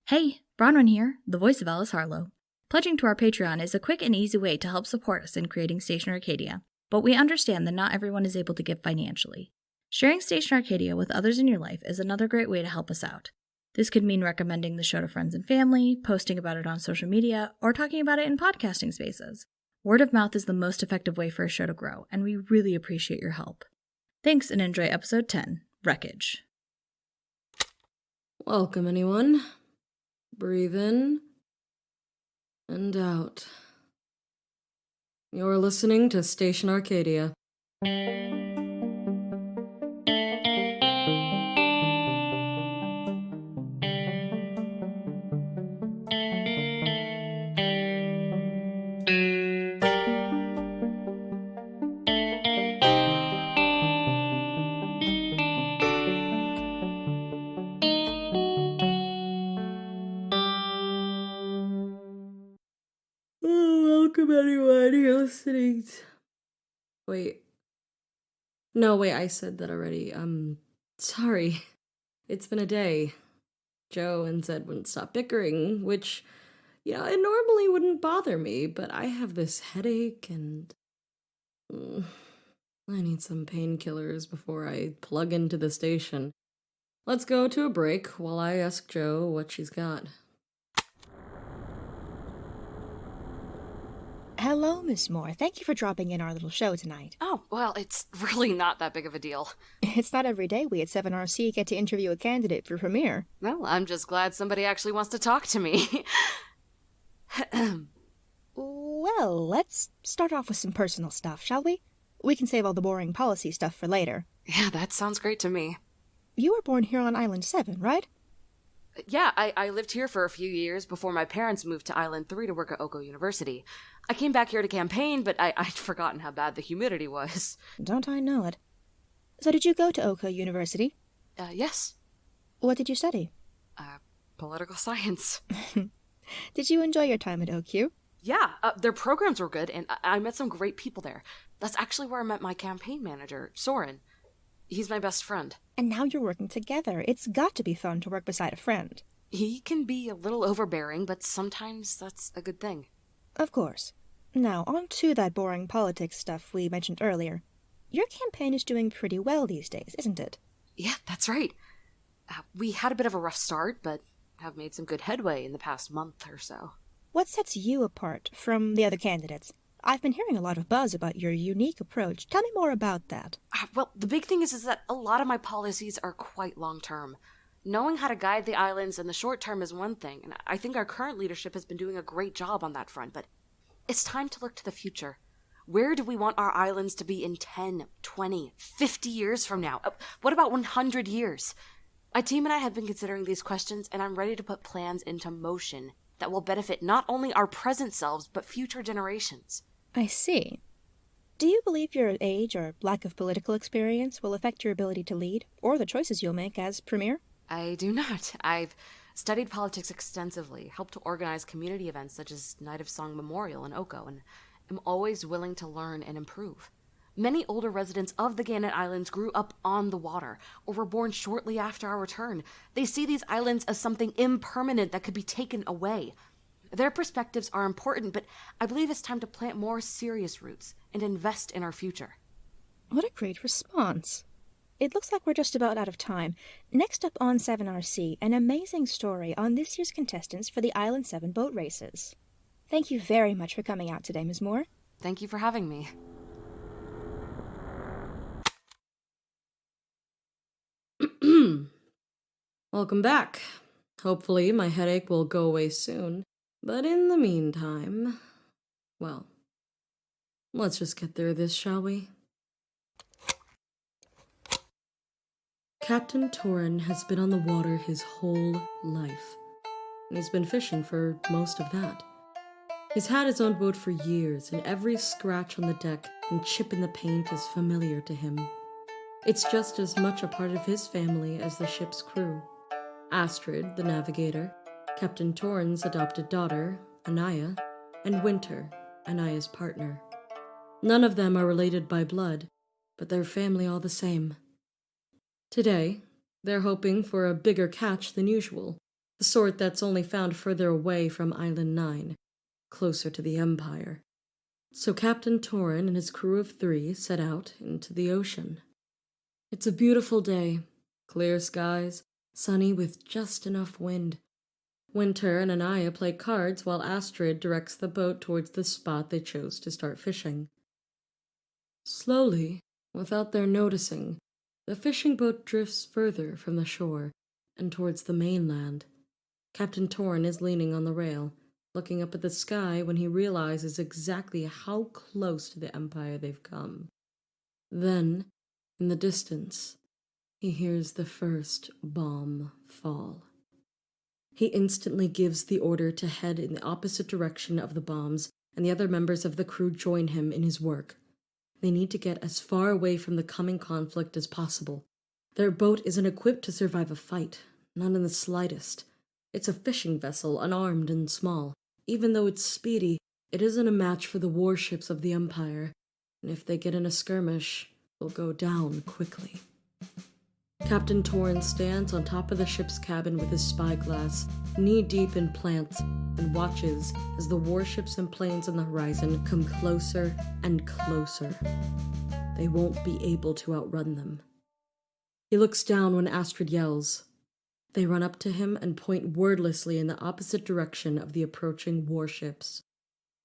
Hey, Bronwyn here, the voice of Alice Harlow. Pledging to our Patreon is a quick and easy way to help support us in creating Station Arcadia, but we understand that not everyone is able to give financially. Sharing Station Arcadia with others in your life is another great way to help us out. This could mean recommending the show to friends and family, posting about it on social media, or talking about it in podcasting spaces. Word of mouth is the most effective way for a show to grow, and we really appreciate your help. Thanks and enjoy episode 10, Wreckage. Welcome, anyone. Breathe in and out. You're listening to Station Arcadia. Welcome, anyone. You're listening to... Wait, I said that already. Sorry. It's been a day. Joe and Zed wouldn't stop bickering, which, it normally wouldn't bother me, but I have this headache and... I need some painkillers before I plug into the station. Let's go to a break while I ask Joe what she's got. Hello, Miss Moore. Thank you for dropping in our little show tonight. Oh, well, it's really not that big of a deal. It's not every day we at 7RC get to interview a candidate for premiere. Well, I'm just glad somebody actually wants to talk to me. Well, let's start off with some personal stuff, shall we? We can save all the boring policy stuff for later. Yeah, that sounds great to me. You were born here on Island 7, right? Yeah, I lived here for a few years before my parents moved to Island 3 to work at Oko University. I came back here to campaign, but I'd forgotten how bad the humidity was. Don't I know it. So did you go to Oko University? Yes. What did you study? Political science. Did you enjoy your time at OQ? Yeah, their programs were good, and I met some great people there. That's actually where I met my campaign manager, Sorren. He's my best friend. And now you're working together. It's got to be fun to work beside a friend. He can be a little overbearing, but sometimes that's a good thing. Of course. Now, on to that boring politics stuff we mentioned earlier. Your campaign is doing pretty well these days, isn't it? Yeah, that's right. We had a bit of a rough start, but have made some good headway in the past month or so. What sets you apart from the other candidates? I've been hearing a lot of buzz about your unique approach. Tell me more about that. Well, the big thing is that a lot of my policies are quite long-term. Knowing how to guide the islands in the short term is one thing, and I think our current leadership has been doing a great job on that front, but it's time to look to the future. Where do we want our islands to be in 10, 20, 50 years from now? What about 100 years? My team and I have been considering these questions, and I'm ready to put plans into motion that will benefit not only our present selves, but future generations. I see. Do you believe your age or lack of political experience will affect your ability to lead, or the choices you'll make as premier? I do not. I've studied politics extensively, helped to organize community events such as Night of Song Memorial in Oko, and am always willing to learn and improve. Many older residents of the Gannet Islands grew up on the water, or were born shortly after our return. They see these islands as something impermanent that could be taken away. Their perspectives are important, but I believe it's time to plant more serious roots and invest in our future. What a great response. It looks like we're just about out of time. Next up on 7RC, an amazing story on this year's contestants for the Island 7 boat races. Thank you very much for coming out today, Ms. Moore. Thank you for having me. Welcome back. Hopefully my headache will go away soon. But in the meantime, well, let's just get through this, shall we? Captain Torren has been on the water his whole life, and he's been fishing for most of that. He's had his own boat for years, and every scratch on the deck and chip in the paint is familiar to him. It's just as much a part of his family as the ship's crew. Astrid, the navigator, Captain Torren's adopted daughter, Anaya, and Winter, Anaya's partner. None of them are related by blood, but they're family all the same. Today, they're hoping for a bigger catch than usual, the sort that's only found further away from Island 9, closer to the Empire. So Captain Torren and his crew of 3 set out into the ocean. It's a beautiful day, clear skies, sunny with just enough wind. Winter and Anaya play cards while Astrid directs the boat towards the spot they chose to start fishing. Slowly, without their noticing, the fishing boat drifts further from the shore and towards the mainland. Captain Torren is leaning on the rail, looking up at the sky when he realizes exactly how close to the Empire they've come. Then, in the distance, he hears the first bomb fall. He instantly gives the order to head in the opposite direction of the bombs, and the other members of the crew join him in his work. They need to get as far away from the coming conflict as possible. Their boat isn't equipped to survive a fight, not in the slightest. It's a fishing vessel, unarmed and small. Even though it's speedy, it isn't a match for the warships of the Empire, and if they get in a skirmish, they'll go down quickly. Captain Torren stands on top of the ship's cabin with his spyglass, knee-deep in plants, and watches as the warships and planes on the horizon come closer and closer. They won't be able to outrun them. He looks down when Astrid yells. They run up to him and point wordlessly in the opposite direction of the approaching warships.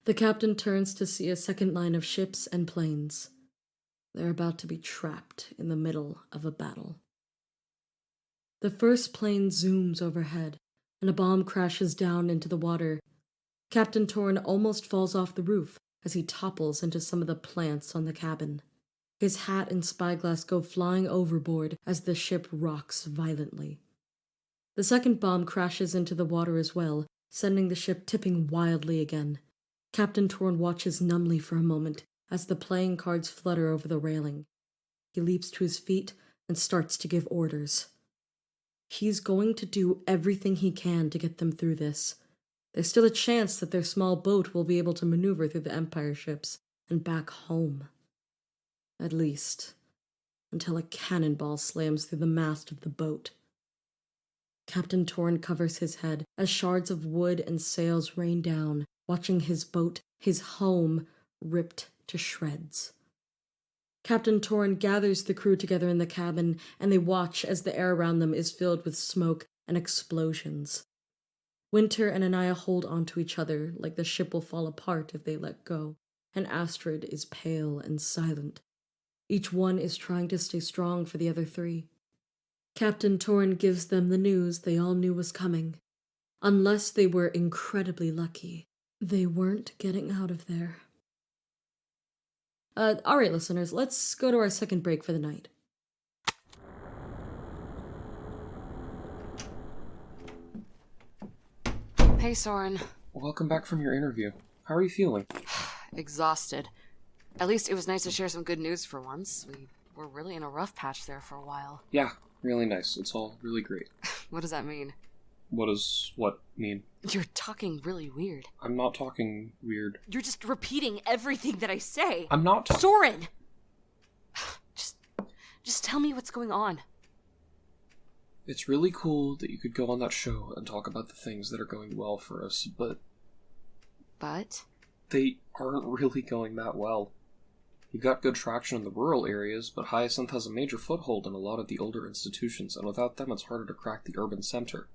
The captain turns to see a second line of ships and planes. They're about to be trapped in the middle of a battle. The first plane zooms overhead, and a bomb crashes down into the water. Captain Torren almost falls off the roof as he topples into some of the plants on the cabin. His hat and spyglass go flying overboard as the ship rocks violently. The second bomb crashes into the water as well, sending the ship tipping wildly again. Captain Torren watches numbly for a moment as the playing cards flutter over the railing. He leaps to his feet and starts to give orders. He's going to do everything he can to get them through this. There's still a chance that their small boat will be able to maneuver through the Empire ships and back home. At least, until a cannonball slams through the mast of the boat. Captain Torren covers his head as shards of wood and sails rain down, watching his boat, his home, ripped to shreds. Captain Torren gathers the crew together in the cabin, and they watch as the air around them is filled with smoke and explosions. Winter and Anaya hold onto each other like the ship will fall apart if they let go, and Astrid is pale and silent. Each one is trying to stay strong for the other 3. Captain Torren gives them the news they all knew was coming. Unless they were incredibly lucky, they weren't getting out of there. Alright, listeners, let's go to our second break for the night. Hey, Sorren. Welcome back from your interview. How are you feeling? Exhausted. At least it was nice to share some good news for once. We were really in a rough patch there for a while. Yeah, really nice. It's all really great. What does that mean? What does what mean? You're talking really weird. I'm not talking weird. You're just repeating everything that I say. I'm not Sorren! Just tell me what's going on. It's really cool that you could go on that show and talk about the things that are going well for us, but... But? They aren't really going that well. You got good traction in the rural areas, but Hyacinth has a major foothold in a lot of the older institutions, and without them it's harder to crack the urban center.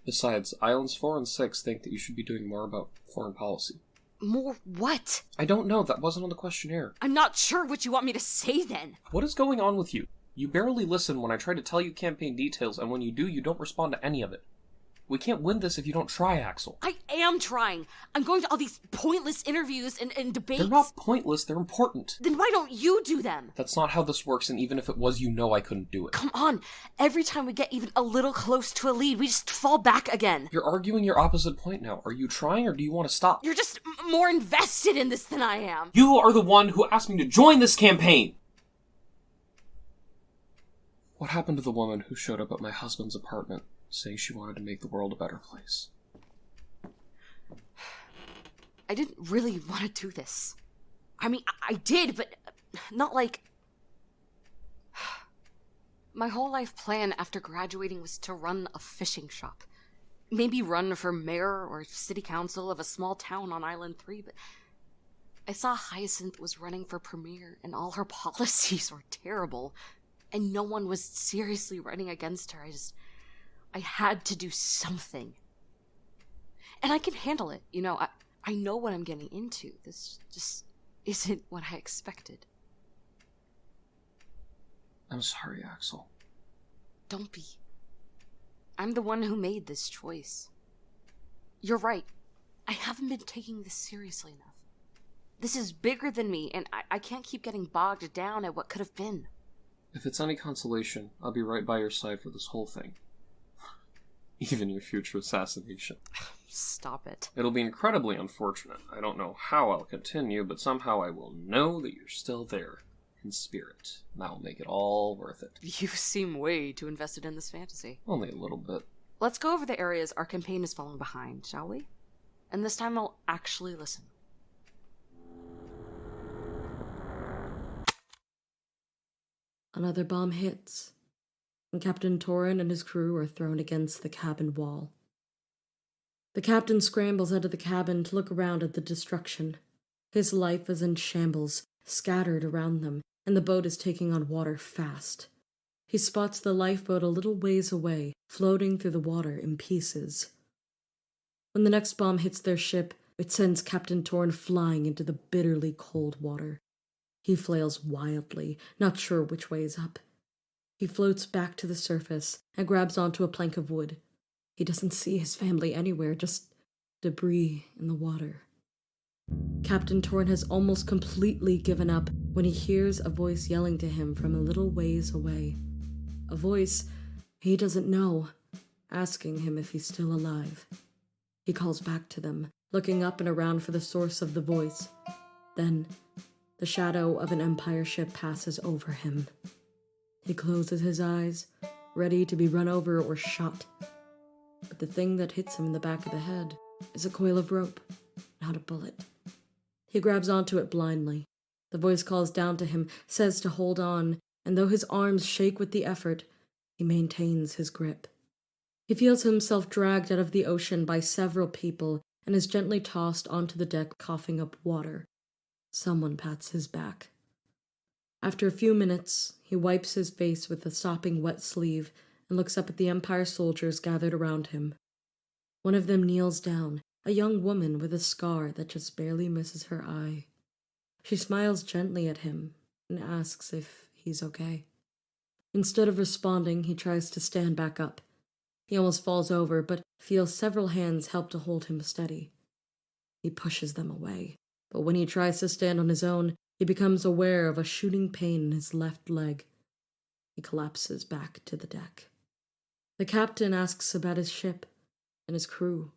Besides, Islands 4 and 6 think that you should be doing more about foreign policy. More what? I don't know, that wasn't on the questionnaire. I'm not sure what you want me to say then. What is going on with you? You barely listen when I try to tell you campaign details, and when you do, you don't respond to any of it. We can't win this if you don't try, Axel. I am trying. I'm going to all these pointless interviews and debates. They're not pointless, they're important. Then why don't you do them? That's not how this works, and even if it was, you know I couldn't do it. Come on. Every time we get even a little close to a lead, we just fall back again. You're arguing your opposite point now. Are you trying, or do you want to stop? You're just more invested in this than I am. You are the one who asked me to join this campaign! What happened to the woman who showed up at my husband's apartment, saying she wanted to make the world a better place? I didn't really want to do this. I mean, I did, but not like... My whole life plan after graduating was to run a fishing shop. maybe run for mayor or city council of a small town on Island 3, but I saw Hyacinth was running for premier and all her policies were terrible, and no one was seriously running against her. I had to do something. And I can handle it, I know what I'm getting into. This just isn't what I expected. I'm sorry, Axel. Don't be. I'm the one who made this choice. You're right. I haven't been taking this seriously enough. This is bigger than me, and I can't keep getting bogged down at what could have been. If it's any consolation, I'll be right by your side for this whole thing. Even your future assassination. Stop it. It'll be incredibly unfortunate. I don't know how I'll continue, but somehow I will know that you're still there, in spirit. That will make it all worth it. You seem way too invested in this fantasy. Only a little bit. Let's go over the areas our campaign is falling behind, shall we? And this time I'll actually listen. Another bomb hits, and Captain Torren and his crew are thrown against the cabin wall. The captain scrambles out of the cabin to look around at the destruction. His life is in shambles, scattered around them, and the boat is taking on water fast. He spots the lifeboat a little ways away, floating through the water in pieces. When the next bomb hits their ship, it sends Captain Torren flying into the bitterly cold water. He flails wildly, not sure which way is up. He floats back to the surface and grabs onto a plank of wood. He doesn't see his family anywhere, just debris in the water. Captain Torren has almost completely given up when he hears a voice yelling to him from a little ways away. A voice he doesn't know, asking him if he's still alive. He calls back to them, looking up and around for the source of the voice. Then, the shadow of an Empire ship passes over him. He closes his eyes, ready to be run over or shot. But the thing that hits him in the back of the head is a coil of rope, not a bullet. He grabs onto it blindly. The voice calls down to him, says to hold on, and though his arms shake with the effort, he maintains his grip. He feels himself dragged out of the ocean by several people and is gently tossed onto the deck, coughing up water. Someone pats his back. After a few minutes, he wipes his face with a sopping wet sleeve and looks up at the Empire soldiers gathered around him. One of them kneels down, a young woman with a scar that just barely misses her eye. She smiles gently at him and asks if he's okay. Instead of responding, he tries to stand back up. He almost falls over, but feels several hands help to hold him steady. He pushes them away, but when he tries to stand on his own, he becomes aware of a shooting pain in his left leg. He collapses back to the deck. The captain asks about his ship and his crew,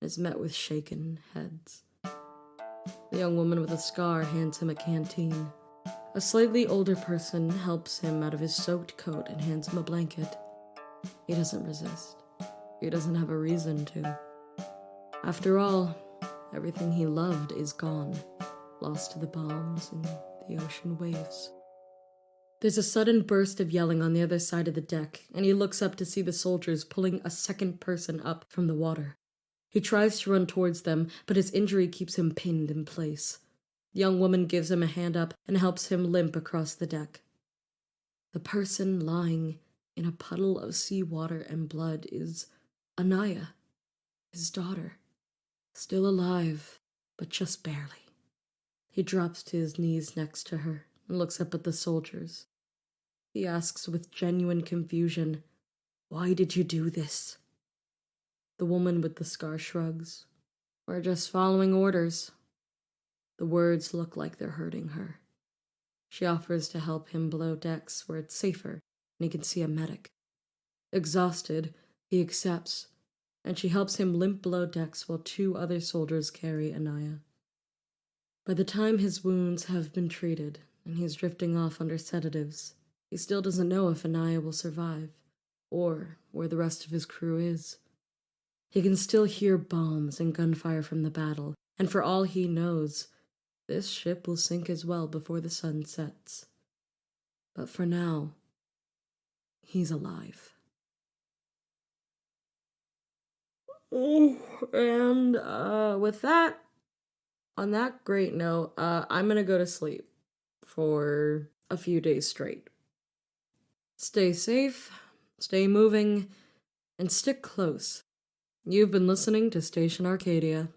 and is met with shaken heads. The young woman with a scar hands him a canteen. A slightly older person helps him out of his soaked coat and hands him a blanket. He doesn't resist. He doesn't have a reason to. After all, everything he loved is gone, lost to the bombs and the ocean waves. There's a sudden burst of yelling on the other side of the deck, and he looks up to see the soldiers pulling a second person up from the water. He tries to run towards them, but his injury keeps him pinned in place. The young woman gives him a hand up and helps him limp across the deck. The person lying in a puddle of seawater and blood is Anaya, his daughter, still alive, but just barely. He drops to his knees next to her and looks up at the soldiers. He asks with genuine confusion, "Why did you do this?" The woman with the scar shrugs. "We're just following orders." The words look like they're hurting her. She offers to help him below decks where it's safer and he can see a medic. Exhausted, he accepts, and she helps him limp below decks while two other soldiers carry Anaya. By the time his wounds have been treated and he's drifting off under sedatives, he still doesn't know if Anaya will survive or where the rest of his crew is. He can still hear bombs and gunfire from the battle, and for all he knows, this ship will sink as well before the sun sets. But for now, he's alive. And with that, on that great note, I'm gonna go to sleep for a few days straight. Stay safe, stay moving, and stick close. You've been listening to Station Arcadia.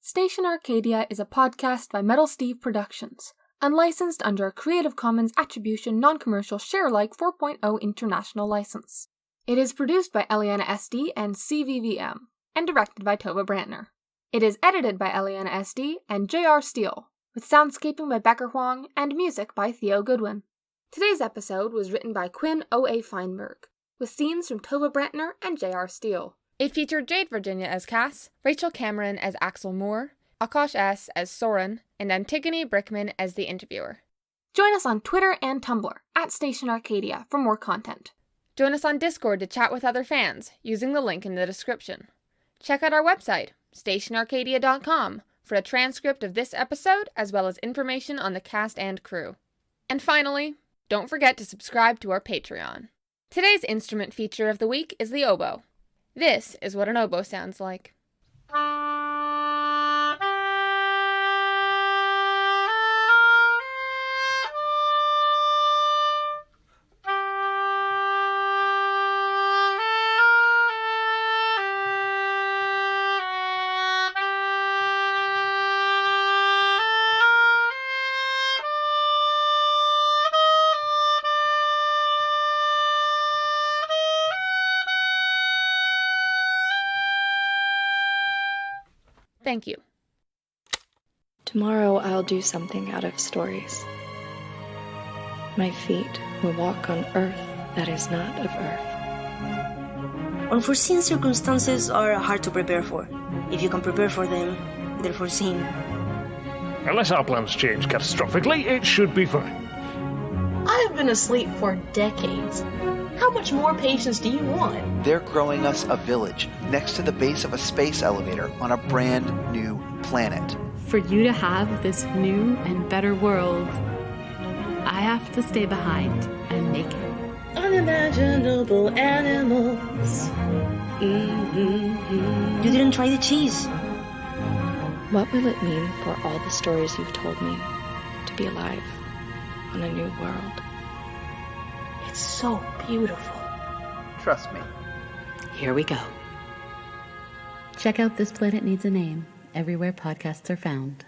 Station Arcadia is a podcast by Metal Steve Productions, unlicensed under a Creative Commons Attribution Non-Commercial Share-alike 4.0 International License. It is produced by Eliana SD and CVVM, and directed by Tova Brantner. It is edited by Eliana SD and J.R. Steele, with soundscaping by Becker Huang and music by Theo Goodwin. Today's episode was written by Quinn O.A. Feinberg, with scenes from Tova Brantner and J.R. Steele. It featured Jade Virginia as Cass, Rachel Cameron as Axel Moore, Akash S. as Sorren, and Antigone Brickman as the interviewer. Join us on Twitter and Tumblr, @Station Arcadia, for more content. Join us on Discord to chat with other fans, using the link in the description. Check out our website, stationarcadia.com, for a transcript of this episode, as well as information on the cast and crew. And finally, don't forget to subscribe to our Patreon. Today's instrument feature of the week is the oboe. This is what an oboe sounds like. Thank you. Tomorrow I'll do something out of stories. My feet will walk on earth that is not of earth. Unforeseen circumstances are hard to prepare for. If you can prepare for them, they're foreseen. Unless our plans change catastrophically, it should be fine. I have been asleep for decades. How much more patience do you want? They're growing us a village next to the base of a space elevator on a brand new planet. For you to have this new and better world, I have to stay behind and make it. Unimaginable animals. You didn't try the cheese. What will it mean for all the stories you've told me to be alive on a new world? It's so beautiful. Trust me. Here we go. Check out This Planet Needs a Name everywhere podcasts are found.